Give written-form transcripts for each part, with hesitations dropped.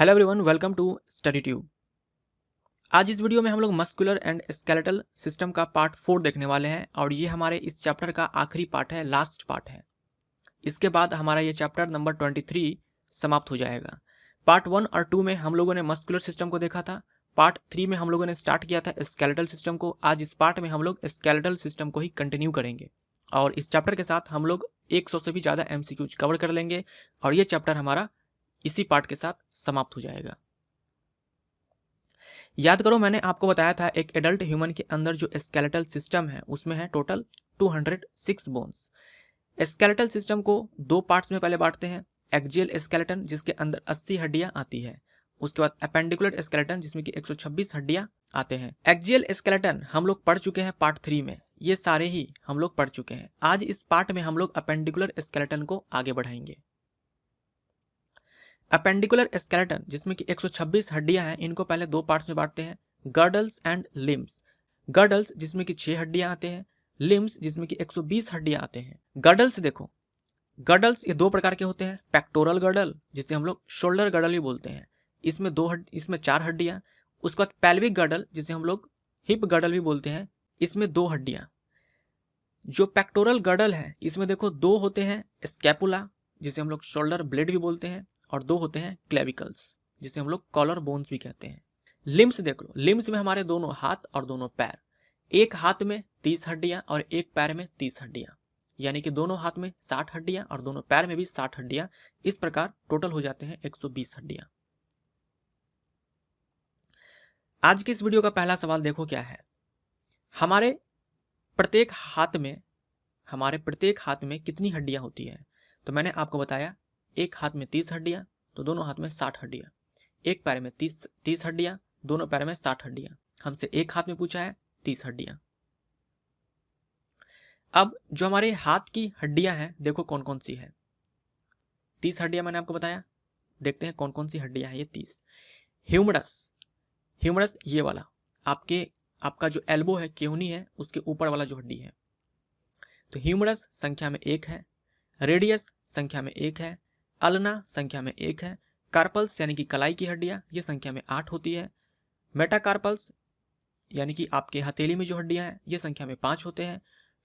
Hello everyone, welcome to Study Tube. आज इस video में हम लोग मस्कुलर एंड स्केलेटल सिस्टम का पार्ट 4 देखने वाले हैं और ये हमारे इस चैप्टर का आखिरी पार्ट है, लास्ट पार्ट है। इसके बाद हमारा ये चैप्टर नंबर 23 समाप्त हो जाएगा। पार्ट 1 और 2 में हम लोगों ने मस्कुलर सिस्टम को देखा था। पार्ट 3 में हम लोगों ने स्टार्ट किया था स्केलेटल सिस्टम को। आज इस पार्ट में हम लोग स्केलेटल सिस्टम को ही कंटिन्यू करेंगे और इस चैप्टर के साथ हम लोग 100 से भी ज़्यादा MCQs कवर कर लेंगे और ये चैप्टर हमारा इसी पार्ट के साथ समाप्त हो जाएगा। याद करो, मैंने आपको बताया था एक एडल्ट ह्यूमन के अंदर जो स्केलेटल सिस्टम है उसमें है टोटल 206 बोन्स। स्केलेटल सिस्टम को दो पार्ट्स में पहले बांटते हैं। एक्जियल स्केलेटन जिसके अंदर 80 हड्डियां आती है, उसके बाद अपेंडिकुलर स्केलेटन जिसमें कि 126 हड्डियां आते हैं। एक्जियल स्केलेटन हम लोग पढ़ चुके हैं पार्ट 3 में, ये सारे ही हम लोग पढ़ चुके हैं। आज इस पार्ट में हम लोग अपेंडिकुलर स्केलेटन को आगे बढ़ाएंगे। अपेंडिकुलर स्केलेटन जिसमें कि 126 हड्डियां हैं, इनको पहले दो पार्ट्स में बांटते हैं, गर्डल्स एंड लिम्स। गर्डल्स जिसमें कि 6 हड्डियां आते हैं, लिम्स जिसमें कि 120 हड्डियां आते हैं। गर्डल्स देखो, गर्डल्स ये दो प्रकार के होते हैं। पेक्टोरल गर्डल जिसे हम लोग शोल्डर गर्डल भी बोलते हैं, इसमें 4 हड्डियां। उसके बाद पेल्विक गर्डल जिसे हम लोग हिप गर्डल भी बोलते हैं, इसमें 2 हड्डियां। जो पेक्टोरल गर्डल है इसमें देखो 2 होते हैं स्कैपुला जिसे हम लोग शोल्डर ब्लेड भी बोलते हैं, और 2 होते हैं क्लेविकल्स जिसे हम लोग कॉलर बोन्स भी कहते हैं। लिम्स देख लो, लिम्स में हमारे दोनों हाथ और दोनों पैर, एक हाथ में 30 हड्डियां और एक पैर में 30 हड्डियां, यानी कि दोनों हाथ में 60 हड्डियां और दोनों पैर में भी 60 हड्डियां। इस प्रकार टोटल हो जाते हैं 120 हड्डियां। आज की इस वीडियो का पहला सवाल देखो क्या है। हमारे प्रत्येक हाथ में कितनी हड्डियां होती है? तो मैंने आपको बताया, एक हाथ में 30 हड्डियां तो दोनों हाथ में 60 हड्डियां, एक पैर में 30 हड्डियां, दोनों पैर में 60 हड्डियां। हमसे एक हाथ में पूछा है 30 हड्डियां। अब जो हमारे हाथ की हड्डियां हैं देखो कौन कौन सी है। 30 हड्डियां मैंने आपको बताया, देखते हैं कौन कौन सी हड्डियां हैं ये 30। ह्यूमरस ये वाला, आपका जो एल्बो है, केहूनी है, उसके ऊपर वाला जो हड्डी है, तो ह्यूमरस संख्या में 1 है, रेडियस संख्या में 1 है, अल्ना संख्या में 1 है, कार्पल्स यानी कि कलाई की हड्डियां ये संख्या में 8 होती है, मेटाकार्पल्स यानी कि आपके हथेली में जो हड्डियां हैं ये संख्या में 5 होते हैं,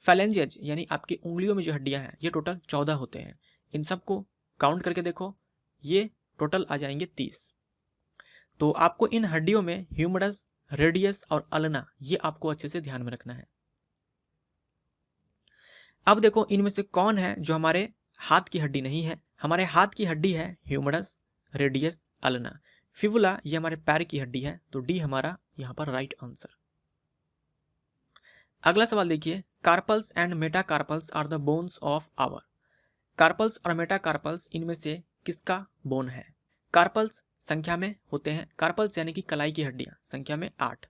फैलेंजेज यानी आपकी उंगलियों में जो हड्डियां हैं ये टोटल 14 होते हैं। इन सबको काउंट करके देखो, ये टोटल आ जाएंगे 30। तो आपको इन हड्डियों में ह्यूमरस, रेडियस और अल्ना ये आपको अच्छे से ध्यान में रखना है। अब देखो इनमें से कौन है जो हमारे हाथ की हड्डी नहीं है। हमारे हाथ की हड्डी है ह्यूमरस, रेडियस, अल्ना। फिबुला ये हमारे पैर की हड्डी है, तो डी हमारा यहां पर राइट आंसर। अगला सवाल देखिए, carpals and metacarpals are the bones of our. Carpals और मेटाकार्पल्स इनमें से किसका बोन है? कार्पल्स संख्या में होते हैं, कार्पल्स यानी कि कलाई की हड्डियां संख्या में 8,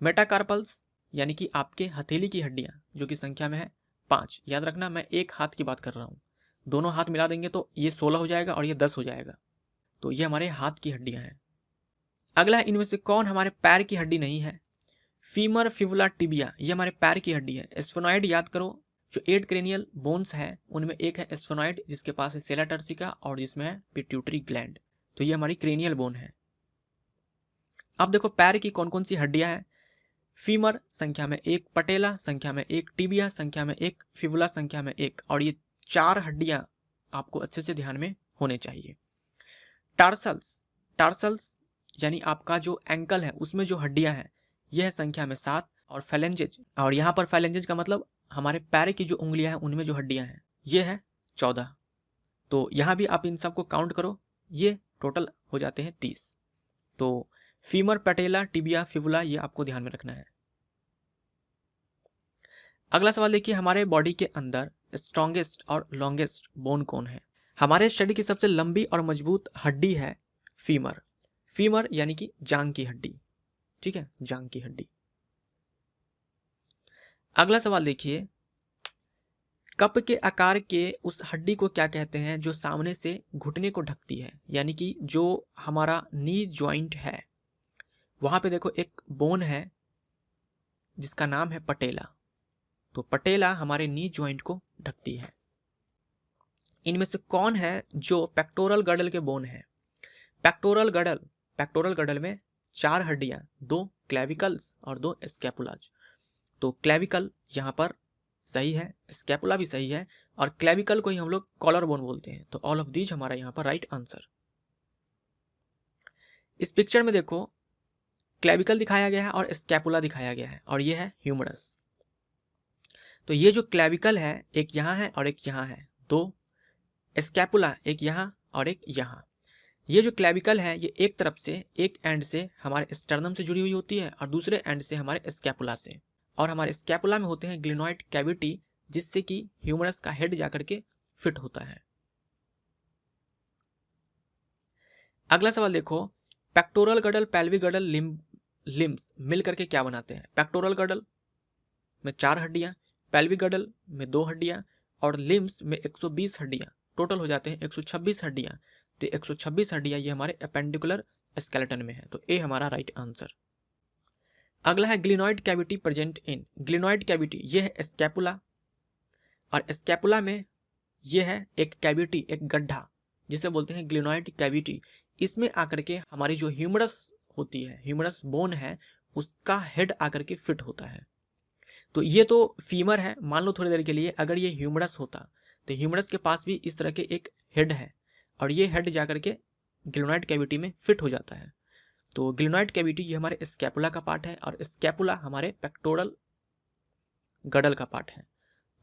मेटाकार्पल्स यानी कि आपके हथेली की हड्डियां जो कि संख्या में है 5। याद रखना, मैं एक हाथ की बात कर रहा हूँ, दोनों हाथ मिला देंगे तो ये 16 हो जाएगा और ये 10 हो जाएगा। तो ये हमारे हाथ की हड्डियां हैं। अगला, इनमें से कौन हमारे पैर की हड्डी नहीं है? फीमर, फिबुला, टिबिया ये हमारे पैर की हड्डी है। स्फेनॉइड याद करो, जो 8 क्रेनियल बोन्स है उनमें एक है स्फेनॉइड जिसके पास है सेला टर्सिका और जिसमें है पिट्यूटरी ग्लैंड, तो ये हमारी क्रेनियल बोन है। अब देखो पैर की कौन कौन सी हड्डियां हैं। फीमर संख्या में 1, पटेला संख्या में 1, टिबिया संख्या में 1, फिबुला संख्या में 1, और ये 4 हड्डियां आपको अच्छे से ध्यान में होने चाहिए। टार्सल्स यानी आपका जो एंकल है उसमें जो हड्डियां हैं यह है संख्या में 7, और फैलेंजेज, और यहाँ पर फैलेंजेज का मतलब हमारे पैर की जो उंगलियां हैं उनमें जो हड्डियां हैं ये है 14। तो यहाँ भी आप इन सबको काउंट करो, ये टोटल हो जाते हैं 30। तो फीमर, पटेला, टिबिया, फिबुला ये आपको ध्यान में रखना है। अगला सवाल देखिए, हमारे बॉडी के अंदर स्ट्रॉन्गेस्ट और लॉन्गेस्ट बोन कौन है? हमारे शरीर की सबसे लंबी और मजबूत हड्डी है फीमर यानी कि जांग की हड्डी, ठीक है, जांग की हड्डी। अगला सवाल देखिए, कप के आकार के उस हड्डी को क्या कहते हैं जो सामने से घुटने को ढकती है, यानी कि जो हमारा नी जॉइंट है वहां पे देखो एक बोन है जिसका नाम है पटेला। तो पटेला हमारे नी जॉइंट को ढकती है। इनमें से कौन है जो पेक्टोरल गर्डल के बोन है? पैक्टोरल गडल में 4 हड्डियां, 2 क्लेविकल्स और 2 स्कैपुलाज। तो क्लेविकल यहाँ पर सही है, स्कैपुला भी सही है, और क्लेविकल को ही हम लोग कॉलर बोन बोलते हैं। तो ऑल ऑफ दीज हमारा यहाँ पर राइट आंसर। इस पिक्चर में देखो क्लेविकल दिखाया गया है और स्कैपुला दिखाया गया है, और ये है ह्यूमरस। तो ये जो क्लेविकल है एक यहाँ है और एक यहाँ है, 2 स्कैपुला एक यहाँ और एक यहाँ। ये जो क्लेविकल है ये एक तरफ से, एक एंड से हमारे स्टर्नम से जुड़ी हुई होती है और दूसरे एंड से हमारे स्कैपुला से, और हमारे स्कैपुला में होते हैं ग्लिनॉइड कैविटी, जिससे कि ह्यूमरस का हेड जाकर के फिट होता है। अगला सवाल देखो, पेक्टोरल गडल, पेल्विक गडल, लिम्स मिल करके क्या बनाते हैं? पेक्टोरल गडल में 4 हड्डियां, पेल्विक गडल में 2 हड्डियां और लिम्स में 120 हड्डियां, टोटल हो जाते हैं 126 हड्डियां। तो 126 हड्डियां ये हमारे एपेंडिकुलर स्केलेटन में है। तो ए हमारा राइट आंसर। अगला है glenoid cavity present in. Glenoid cavity ये है स्कैपुला, और स्कैपुला में ये है एक कैविटी, एक गड्ढा, जिसे बोलते हैं ग्लिनॉइड कैविटी। इसमें आकर के हमारी जो ह्यूमरस होती है, ह्यूमरस बोन है, उसका हेड आकर के फिट होता है। तो ये तो फीमर है, मान लो थोड़ी देर के लिए अगर ये ह्यूमरस होता तो ह्यूमरस के पास भी इस तरह के एक हेड है, और ये हेड जाकर के ग्लिनॉइड कैविटी में फिट हो जाता है। तो ग्लिनॉइड कैविटी ये हमारे स्कैपुला का पार्ट है, और स्कैपुला हमारे पेक्टोरल गडल का पार्ट है।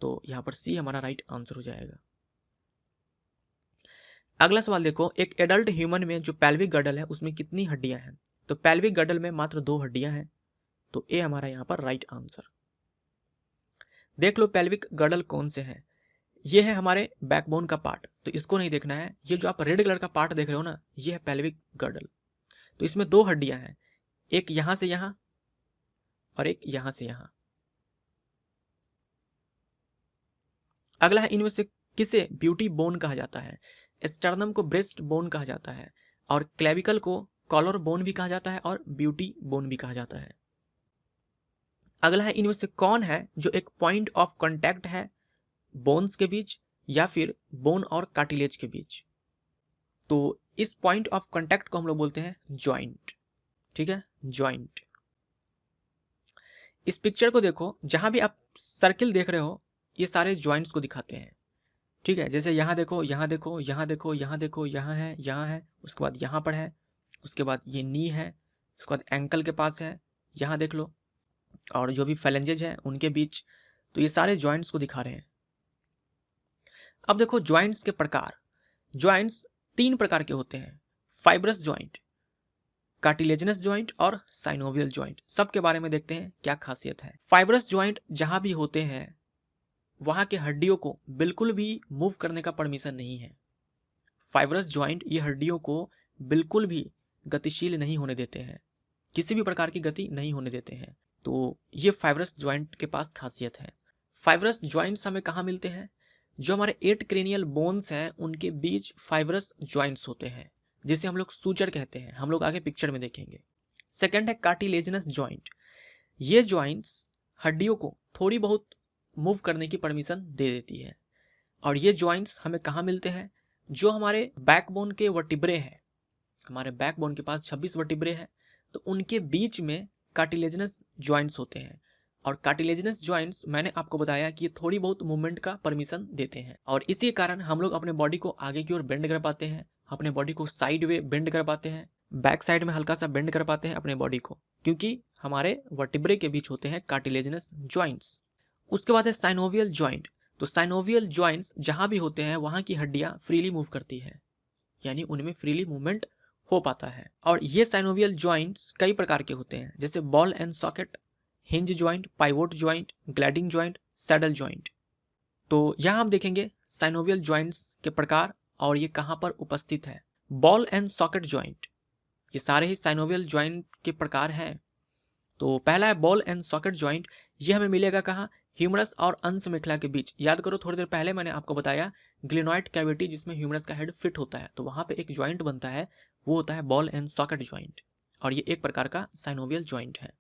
तो यहाँ पर सी हमारा राइट आंसर हो जाएगा। अगला सवाल देखो, एक एडल्ट ह्यूमन में जो पेल्विक गडल है उसमें कितनी हड्डियां हैं? तो पेल्विक गडल में मात्र 2 हड्डियां हैं। तो ए हमारा यहाँ पर राइट आंसर। देख लो पेल्विक गडल कौन से हैं। ये है हमारे बैकबोन का पार्ट, तो इसको नहीं देखना है। ये जो आप रेड कलर का पार्ट देख रहे हो ना, ये है पेल्विक गडल। तो इसमें 2 हड्डियां हैं, एक यहां से यहां और एक यहां से यहां। अगला है, इनमें से किसे ब्यूटी बोन कहा जाता है? स्टर्नम को ब्रेस्ट बोन कहा जाता है, और क्लेविकल को कॉलर बोन भी कहा जाता है, और ब्यूटी बोन भी कहा जाता है। अगला है, इनमें से कौन है जो एक पॉइंट ऑफ कांटेक्ट है बोन्स के बीच या फिर बोन और कार्टिलेज के बीच? तो इस पॉइंट ऑफ कांटेक्ट को हम लोग बोलते हैं जॉइंट। ठीक है, जॉइंट। इस पिक्चर को देखो, जहां भी आप सर्किल देख रहे हो ये सारे जॉइंट्स को दिखाते हैं। ठीक है, जैसे यहाँ देखो, यहाँ देखो, यहाँ देखो, यहाँ देखो, यहाँ है, यहाँ है, उसके बाद यहाँ पर है, उसके बाद ये नी है, उसके बाद एंकल के पास है, यहाँ देख लो, और जो भी फेलेंजेज है उनके बीच। तो ये सारे जॉइंट्स को दिखा रहे हैं। अब देखो जॉइंट्स के प्रकार। जॉइंट्स 3 प्रकार के होते हैं, फाइब्रस जॉइंट, कार्टिलेजिनस जॉइंट और साइनोवियल जॉइंट। सबके बारे में देखते हैं क्या खासियत है। फाइब्रस जॉइंट जहां भी होते हैं वहां के हड्डियों को बिल्कुल भी मूव करने का परमिशन नहीं है। फाइब्रस जॉइंट ये हड्डियों को बिल्कुल भी गतिशील नहीं होने देते हैं, किसी भी प्रकार की गति नहीं होने देते हैं। तो ये फाइब्रस जॉइंट के पास खासियत है। फाइब्रस जॉइंट्स हमें कहाँ मिलते हैं? जो हमारे 8 क्रेनियल बोन्स हैं उनके बीच फाइब्रस जॉइंट्स होते हैं, जिसे हम लोग सूचर कहते हैं। हम लोग आगे पिक्चर में देखेंगे। सेकंड है कार्टिलेजिनस जॉइंट। ये जॉइंट्स हड्डियों को थोड़ी बहुत मूव करने की परमिशन दे देती है, और ये जॉइंट्स हमें कहाँ मिलते हैं? जो हमारे बैकबोन के वर्टिब्रे हैं, हमारे बैकबोन के पास 26 वर्टिब्रे हैं, तो उनके बीच में कार्टिलेजिनस जॉइंट्स होते हैं। और कार्टिलेजिनस जॉइंट्स मैंने आपको बताया कि ये थोड़ी बहुत मूवमेंट का परमिशन देते हैं, और इसी कारण हम लोग अपने बॉडी को आगे की ओर बेंड कर पाते हैं, अपने बॉडी को साइड वे बेंड कर पाते हैं, बैक साइड में हल्का सा बेंड कर पाते हैं अपने बॉडी को, क्योंकि हमारे वर्टिब्रे के बीच होते हैं कार्टिलेजिनस जॉइंट्स। उसके बाद है साइनोवियल जॉइंट। तो साइनोवियल जॉइंट्स जहां भी होते हैं वहां की हड्डियां फ्रीली मूव करती है, यानी उनमें फ्रीली मूवमेंट हो पाता है। और ये साइनोवियल जॉइंट्स कई प्रकार के होते हैं, जैसे ball and socket, hinge joint, pivot joint, gliding joint, saddle joint. तो यहाँ हम देखेंगे साइनोवियल जॉइंट्स के प्रकार और ये कहाँ पर उपस्थित है। बॉल एंड सॉकेट जॉइंट, ये सारे ही साइनोवियल जॉइंट के प्रकार हैं। तो पहला है बॉल एंड सॉकेट जॉइंट। ये हमें मिलेगा कहाँ? ह्यूमरस और अंश मेखला के बीच। याद करो थोड़ी देर पहले मैंने आपको बताया ग्लिनॉइड कैविटी जिसमें ह्यूमरस का हेड फिट होता है, तो वहाँ पे एक जॉइंट बनता है, वो होता है बॉल एंड सॉकेट जॉइंट, और ये एक प्रकार का साइनोवियल जॉइंट है।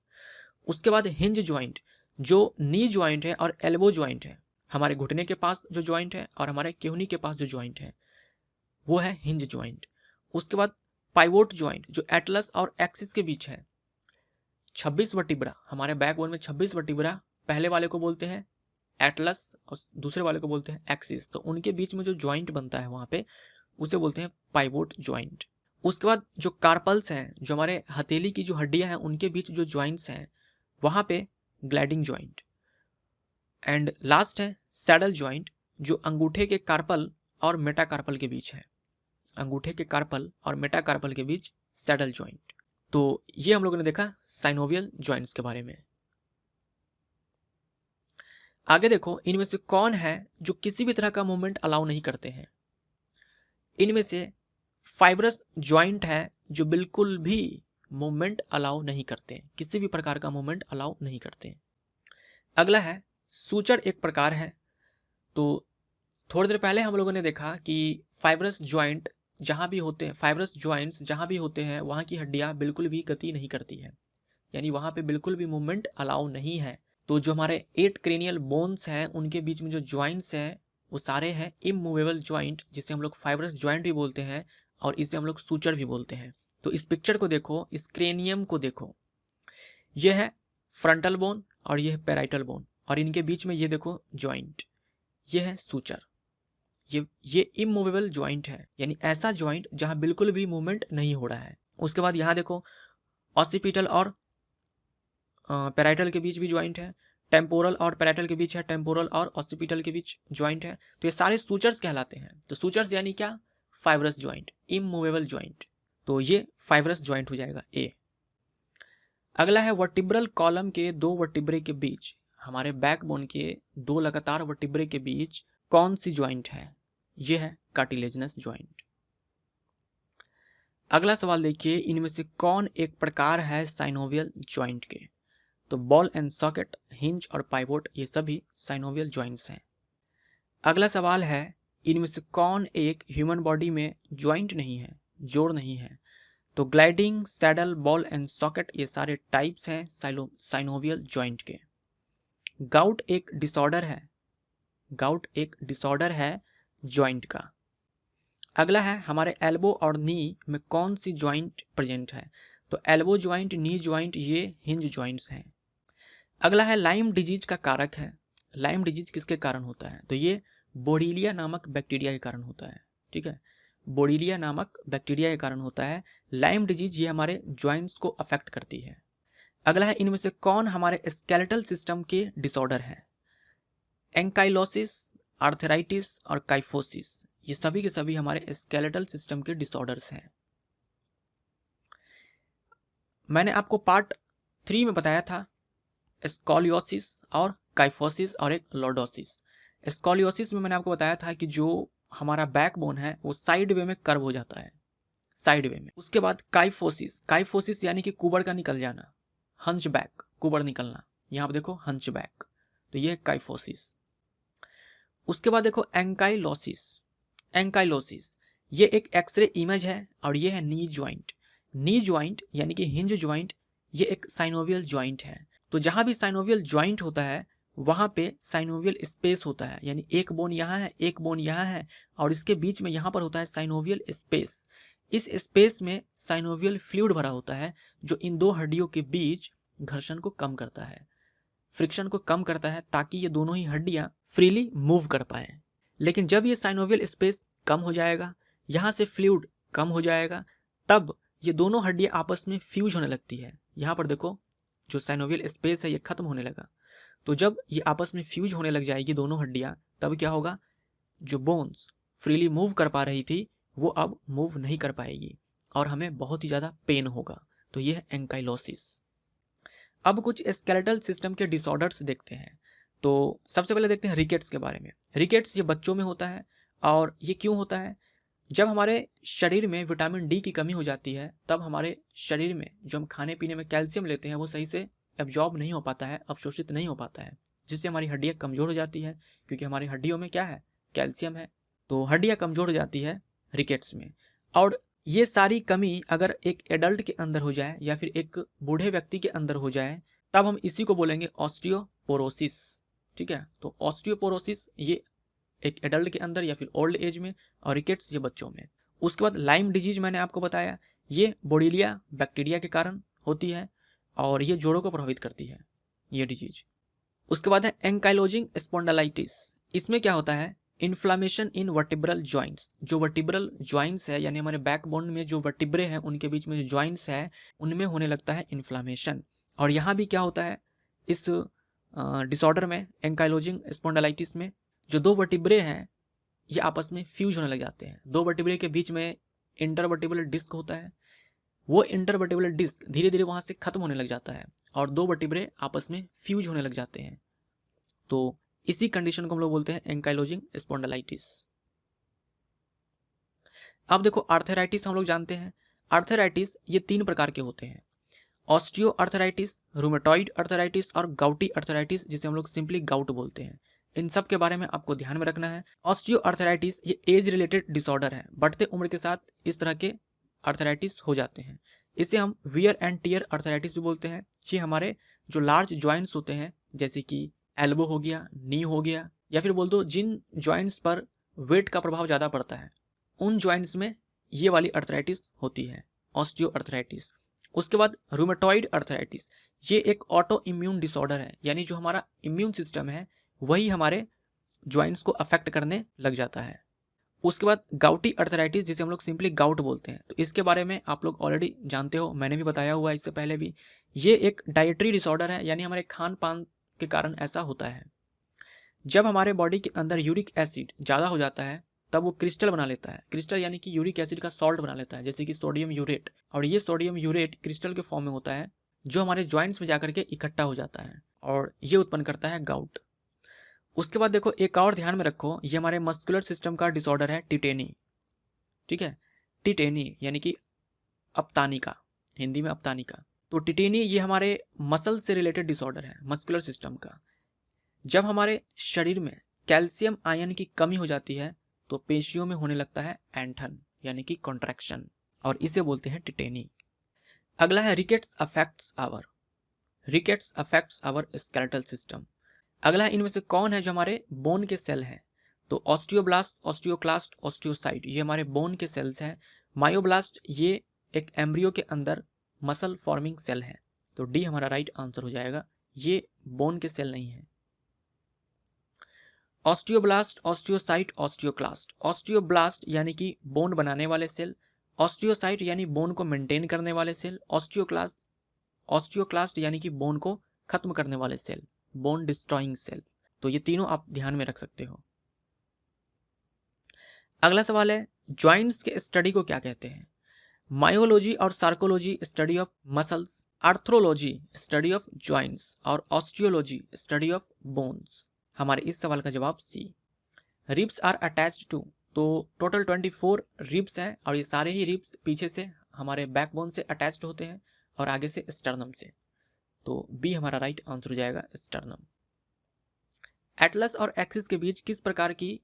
उसके बाद हिंज जॉइंट, जो नी जॉइंट है और एल्बो जॉइंट है, हमारे घुटने के पास जो जॉइंट है और हमारे केहनी के पास जो जॉइंट है वो है हिंज जॉइंट। उसके बाद पाइवोट ज्वाइंट जो एटलस और एक्सिस के बीच है, 26 वर्टिब्रा, हमारे बैकबोन में 26 वर्टिब्रा, पहले वाले को बोलते हैं एटलस और दूसरे वाले को बोलते हैं एक्सिस। तो उनके बीच में जो ज्वाइंट बनता है वहाँ पे उसे बोलते हैं पाइवोट ज्वाइंट। उसके बाद जो कार्पल्स हैं, जो हमारे हथेली की जो हड्डियां हैं उनके बीच जो ज्वाइंट्स हैं वहाँ पे ग्लाइडिंग ज्वाइंट। एंड लास्ट है सैडल ज्वाइंट जो अंगूठे के कार्पल और मेटाकार्पल के बीच है, अंगूठे के कार्पल और मेटाकार्पल के बीच सैडल ज्वाइंट। तो ये हम लोगों ने देखा साइनोवियल ज्वाइंट्स के बारे में। आगे देखो, इनमें से कौन है जो किसी भी तरह का मूवमेंट अलाउ नहीं करते हैं। इनमें से फाइब्रस ज्वाइंट है जो बिल्कुल भी मूवमेंट अलाउ नहीं करते, किसी भी प्रकार का मूवमेंट अलाउ नहीं करते। अगला है सूचर, एक प्रकार है। तो थोड़ी देर पहले हम लोगों ने देखा कि फाइब्रस ज्वाइंट जहाँ भी होते हैं, फाइब्रस ज्वाइंट्स जहाँ भी होते हैं वहाँ की हड्डियाँ बिल्कुल भी गति नहीं करती है, यानी वहाँ पे बिल्कुल भी मूवमेंट अलाउ नहीं है। तो जो हमारे 8 क्रेनियल बोन्स हैं उनके बीच में जो ज्वाइंट्स हैं वो सारे हैं इमूवेबल ज्वाइंट, जिसे हम लोग फाइब्रस ज्वाइंट भी बोलते हैं और इसे हम लोग सूचर भी बोलते हैं। तो इस पिक्चर को देखो, इस क्रेनियम को देखो, ये है फ्रंटल बोन और ये है पैराइटल बोन, और इनके बीच में ये देखो ज्वाइंट, ये है सूचर। ये इमूवेबल ज्वाइंट है, यानी ऐसा ज्वाइंट जहां बिल्कुल भी मूवमेंट नहीं हो रहा है। उसके बाद यहाँ देखो ऑसिपिटल और पैराइटल के बीच भी ज्वाइंट है, टेम्पोरल और पैराइटल के बीच है, टेम्पोरल और ऑसिपिटल के बीच ज्वाइंट है। तो ये सारे सूचर्स कहलाते हैं। तो सूचर्स यानी क्या? Fibrous joint, immovable joint. तो ये फाइब्रस ज्वाइंट हो जाएगा ए। अगला है वर्टिब्रल कॉलम के 2 वर्टिब्रे के बीच, हमारे बैकबोन के 2 लगातार वर्टिब्रे के बीच कौन सी ज्वाइंट है? यह है कार्टिलेजिनस ज्वाइंट। अगला सवाल देखिए, इनमें से कौन एक प्रकार है साइनोवियल ज्वाइंट के? तो बॉल एंड सॉकेट, हिंज और पाइवोट ये सभी साइनोवियल ज्वाइंट्स हैं। अगला सवाल है, इनमें से कौन एक ह्यूमन बॉडी में ज्वाइंट नहीं है, जोड़ नहीं है? तो gliding, saddle, ball and socket ये सारे टाइप्स हैं साइनोवियल ज्वाइंट के। गाउट एक डिसऑर्डर है, गाउट एक डिसऑर्डर है ज्वाइंट का। अगला है, हमारे एल्बो और नी में कौन सी ज्वाइंट प्रेजेंट है? तो एल्बो ज्वाइंट, नी ज्वाइंट ये हिंज ज्वाइंट्स हैं। अगला है लाइम डिजीज का कारक है। लाइम डिजीज किसके कारण होता है? तो ये बोर्डीलिया नामक बैक्टीरिया के कारण होता है। ठीक है, बोर्डीलिया नामक बैक्टीरिया के कारण होता है लाइम डिजीज, ये हमारे ज्वाइंट्स को अफेक्ट करती है। अगला है, इनमें से कौन हमारे स्केलेटल सिस्टम के डिसऑर्डर है? एंकाइलोसिस, आर्थराइटिस और काइफोसिस ये सभी के सभी हमारे स्केलेटल सिस्टम के डिसऑर्डर्स हैं। मैंने आपको पार्ट 3 में बताया था स्कॉलियोसिस और काइफोसिस और एक लॉर्डोसिस। स्कॉलियोसिस में मैंने आपको बताया था कि जो हमारा बैकबोन है वो साइड वे में कर्व हो जाता है, साइड वे में। उसके बाद काइफोसिस, काइफोसिस यानी कि कुबड़ का निकल जाना, हंच बैक, कुबड़ निकलना, यहाँ पर देखो हंच बैक, तो ये है काइफोसिस। उसके बाद देखो एंकाइलोसिस, एंकाइलोसिस ये एक एक्सरे इमेज है और ये है नी ज्वाइंट। नी ज्वाइंट यानी कि हिंज ज्वाइंट ये एक साइनोवियल ज्वाइंट है। तो जहाँ भी साइनोवियल ज्वाइंट होता है वहाँ पे साइनोवियल स्पेस होता है, यानी एक बोन यहाँ है, एक बोन यहाँ है और इसके बीच में यहाँ पर होता है साइनोवियल स्पेस। इस स्पेस में साइनोवियल फ्लूइड भरा होता है जो इन दो हड्डियों के बीच घर्षण को कम करता है, फ्रिक्शन को कम करता है, ताकि ये दोनों ही हड्डियाँ फ्रीली मूव कर पाए। लेकिन जब ये साइनोवियल स्पेस कम हो जाएगा, यहाँ से फ्लूइड कम हो जाएगा, तब ये दोनों हड्डियाँ आपस में फ्यूज होने लगती है। यहाँ पर देखो जो साइनोवियल स्पेस है ये खत्म होने लगा। तो जब ये आपस में फ्यूज होने लग जाएगी दोनों हड्डियाँ, तब क्या होगा? जो बोन्स फ्रीली मूव कर पा रही थी वो अब मूव नहीं कर पाएगी और हमें बहुत ही ज़्यादा पेन होगा। तो ये है एंकाइलोसिस। अब कुछ स्केलेटल सिस्टम के डिसऑर्डर्स देखते हैं। तो सबसे पहले देखते हैं रिकेट्स के बारे में। रिकेट्स ये बच्चों में होता है और ये क्यों होता है? जब हमारे शरीर में विटामिन डी की कमी हो जाती है तब हमारे शरीर में जो हम खाने पीने में कैल्शियम लेते हैं वो सही से एब्जॉर्ब नहीं हो पाता है, अवशोषित नहीं हो पाता है, जिससे हमारी हड्डियाँ कमज़ोर हो जाती है, क्योंकि हमारी हड्डियों में क्या है? कैल्शियम है। तो हड्डियाँ कमज़ोर हो जाती है रिकेट्स में। और ये सारी कमी अगर एक एडल्ट के अंदर हो जाए या फिर एक बूढ़े व्यक्ति के अंदर हो जाए तब हम इसी को बोलेंगे ऑस्टियोपोरोसिस। ठीक है, तो ऑस्टियोपोरोसिस ये एक एडल्ट के अंदर या फिर ओल्ड एज में, और रिकेट्स ये बच्चों में। उसके बाद लाइम डिजीज मैंने आपको बताया, ये बोर्डीलिया बैक्टीरिया के कारण होती है और ये जोड़ों को प्रभावित करती है ये डिजीज। उसके बाद है एंकाइलोजिंग स्पॉन्डालाइटिस। इसमें क्या होता है, इन्फ्लामेशन इन वर्टिब्रल जॉइंट्स। जो वर्टिब्रल जॉइंट्स है यानी हमारे बैकबोन में जो वर्टिब्रे हैं उनके बीच में जो जॉइंट्स है उनमें होने लगता है इन्फ्लामेशन। और यहाँ भी क्या होता है इस डिसऑर्डर में, एंकाइलोजिंग स्पॉन्डालाइटिस में, जो दो वर्टिब्रे हैं ये आपस में फ्यूज होने लग जाते हैं। दो वर्टिब्रे के बीच में इंटरवर्टिब्रल डिस्क होता है, वो इंटरवर्टिब्रल डिस्क धीरे धीरे वहाँ से खत्म होने लग जाता है और दो वर्टिब्रे आपस में फ्यूज होने लग जाते हैं। तो इसी कंडीशन को हम लोग बोलते हैं एंकाइलोजिंग स्पॉन्डालाइटिस। अब देखो आर्थराइटिस हम लोग जानते हैं। आर्थराइटिस ये 3 प्रकार के होते हैं, ऑस्टियो आर्थराइटिस, रूमेटॉइड आर्थराइटिस और गाउटी आर्थराइटिस, जिसे हम लोग सिंपली गाउट बोलते हैं। इन सब के बारे में आपको ध्यान में रखना है। ऑस्टियो आर्थराइटिस ये एज रिलेटेड डिसऑर्डर है, बढ़ते उम्र के साथ इस तरह के आर्थराइटिस हो जाते हैं। इसे हम वियर एंड टियर आर्थराइटिस भी बोलते हैं। ये हमारे जो लार्ज जॉइंट्स होते हैं जैसे कि एल्बो हो गया, नी हो गया, या फिर बोल दो जिन जॉइंट्स पर वेट का प्रभाव ज़्यादा पड़ता है उन जॉइंट्स में ये वाली आर्थराइटिस होती है, ऑस्टियो आर्थराइटिस। उसके बाद रूमेटॉइड आर्थराइटिस, ये एक ऑटो इम्यून डिसऑर्डर है, यानी जो हमारा इम्यून सिस्टम है वही हमारे जॉइंट्स को अफेक्ट करने लग जाता है। उसके बाद गाउटी आर्थराइटिस, जिसे हम लोग सिंपली गाउट बोलते हैं, तो इसके बारे में आप लोग ऑलरेडी जानते हो, मैंने भी बताया हुआ है इससे पहले भी। ये एक डाइटरी डिसऑर्डर है, यानी हमारे खान पान के कारण ऐसा होता है। जब हमारे बॉडी के अंदर यूरिक एसिड ज़्यादा हो जाता है तब वो क्रिस्टल बना लेता है। क्रिस्टल यानी कि यूरिक एसिड का सॉल्ट बना लेता है, जैसे कि सोडियम यूरेट, और ये सोडियम यूरेट क्रिस्टल के फॉर्म में होता है जो हमारे जॉइंट्स में जाकर के इकट्ठा हो जाता है और ये उत्पन्न करता है गाउट। उसके बाद देखो एक और ध्यान में रखो, ये हमारे मस्कुलर सिस्टम का डिसऑर्डर है टिटेनी। ठीक है, टिटेनी यानी कि अपतानिका, हिंदी में अपतानिका। तो टिटेनी ये हमारे मसल से रिलेटेड डिसऑर्डर है, मस्कुलर सिस्टम का। जब हमारे शरीर में कैल्शियम आयन की कमी हो जाती है तो पेशियों में होने लगता है ऐंठन यानी कि कॉन्ट्रैक्शन, और इसे बोलते हैं टिटेनी। अगला है rickets affects our. Rickets affects our skeletal system. अगला इनमें से कौन है जो हमारे बोन के सेल हैं, तो ऑस्टियोब्लास्ट, ऑस्टियोक्लास्ट, ऑस्टियोसाइट ये हमारे बोन के सेल्स हैं। मायोब्लास्ट ये एक एम्ब्रियो के अंदर मसल फॉर्मिंग सेल है, तो डी हमारा राइट आंसर हो जाएगा, ये बोन के सेल नहीं है। Osteoblast, osteocyte, osteoclast. ऑस्टियोब्लास्ट यानी कि बोन बनाने वाले सेल, ऑस्टियोसाइट यानी बोन को मेंटेन करने वाले सेल, ऑस्टियोक्लास्ट यानी कि बोन को खत्म करने वाले सेल, बोन डिस्ट्रॉइंग सेल। तो ये तीनों आप ध्यान में रख सकते हो। अगला सवाल है जॉइंट्स के स्टडी को क्या कहते हैं। मायोलॉजी और sarcology study of muscles, arthrology study of joints और ऑस्टियोलॉजी स्टडी ऑफ बोन्स। हमारे इस सवाल का जवाब C. Ribs are attached to, तो टोटल 24 रिब्स हैं और ये सारे ही रिब्स पीछे से हमारे बैकबोन से अटैच्ड होते हैं और आगे से स्टर्नम से, तो बी हमारा राइट आंसर हो जाएगा, स्टर्नम। एटलस और एक्सिस के बीच किस प्रकार की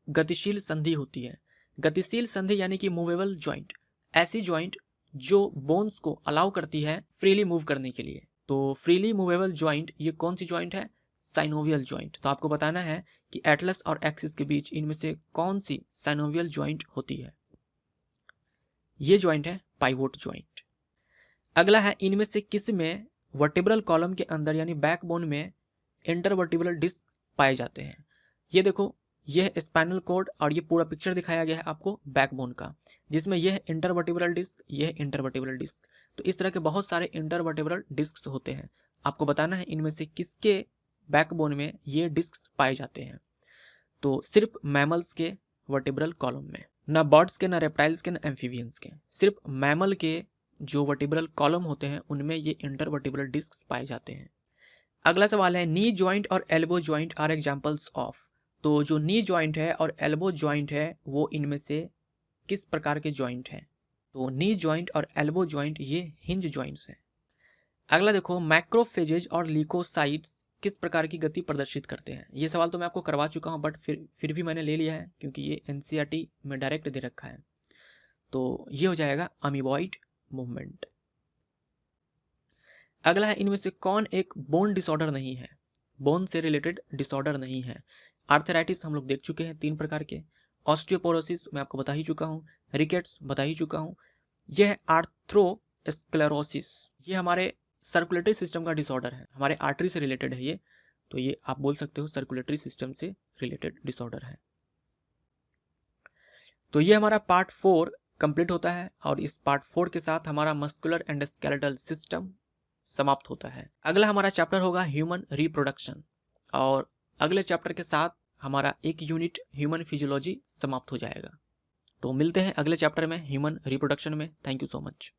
गतिशील संधि होती है। गतिशील संधि यानी कि मूवेबल जॉइंट, ऐसी जॉइंट जो बोन्स को अलाउ करती है फ्रीली मूव करने के लिए। तो फ्रीली मूवेबल जॉइंट ये कौन सी जॉइंट है, साइनोवियल जॉइंट। तो आपको बताना है कि एटलस और एक्सिस के बीच इनमें से कौन सी साइनोवियल जॉइंट होती है। ये जॉइंट है पाइवोट जॉइंट। अगला है इनमें से किस में वर्टिब्रल कॉलम के अंदर यानी बैकबोन में इंटरवर्टिब्रल डिस्क पाए जाते हैं। ये देखो, यह स्पाइनल कॉर्ड और ये पूरा पिक्चर दिखाया गया है आपको बैकबोन का, जिसमें यह इंटरवर्टिब्रल डिस्क, यह इंटरवर्टिब्रल डिस्क। तो इस तरह के बहुत सारे इंटरवर्टिब्रल डिस्क होते हैं। आपको बताना है इनमें से किसके बैकबोन में ये डिस्क पाए जाते हैं। तो सिर्फ मैमल्स के वर्टिब्रल कॉलम में, ना बर्ड्स के, ना रेप्टाइल्स के, ना एम्फीबियंस के, सिर्फ मैमल के जो वर्टिब्रल कॉलम होते हैं उनमें ये इंटरवर्टिब्रल डिस्क पाए जाते हैं। अगला सवाल है नी जॉइंट और elbow joint are examples of. तो जो नी जॉइंट है और एल्बो जॉइंट है वो इनमें से किस प्रकार के जॉइंट हैं। तो नी जॉइंट और एल्बो जॉइंट ये हिंज जॉइंट्स हैं। अगला देखो मैक्रोफेजेज और ल्यूकोसाइट्स किस प्रकार की गति प्रदर्शित करते हैं। ये सवाल तो मैं आपको करवा चुका हूँ बट फिर भी मैंने ले लिया है क्योंकि ये एनसीईआरटी में डायरेक्ट दे रखा है। तो ये हो जाएगा अमीबॉइड मूवमेंट। अगला है इनमें से कौन एक बोन डिसऑर्डर नहीं है, बोन से रिलेटेड डिसऑर्डर नहीं है। आर्थराइटिस हम लोग देख चुके हैं 3 प्रकार के, ऑस्टियोपोरोसिस मैं आपको बता ही चुका हूँ, रिकेट्स बता ही चुका हूँ, यह है आर्थ्रोस्क्लेरोसिस। ये हमारे सर्कुलेटरी सिस्टम का डिसऑर्डर है, हमारे आर्टरी से रिलेटेड है ये, तो ये आप बोल सकते हो सर्कुलेटरी सिस्टम से रिलेटेड डिसऑर्डर है। तो ये हमारा पार्ट 4 कंप्लीट होता है और इस पार्ट 4 के साथ हमारा मस्कुलर एंड स्केलेटल सिस्टम समाप्त होता है। अगला हमारा चैप्टर होगा ह्यूमन रिप्रोडक्शन और अगले चैप्टर के साथ हमारा एक यूनिट ह्यूमन फिजियोलॉजी समाप्त हो जाएगा। तो मिलते हैं अगले चैप्टर में ह्यूमन रिप्रोडक्शन में। Thank you so much.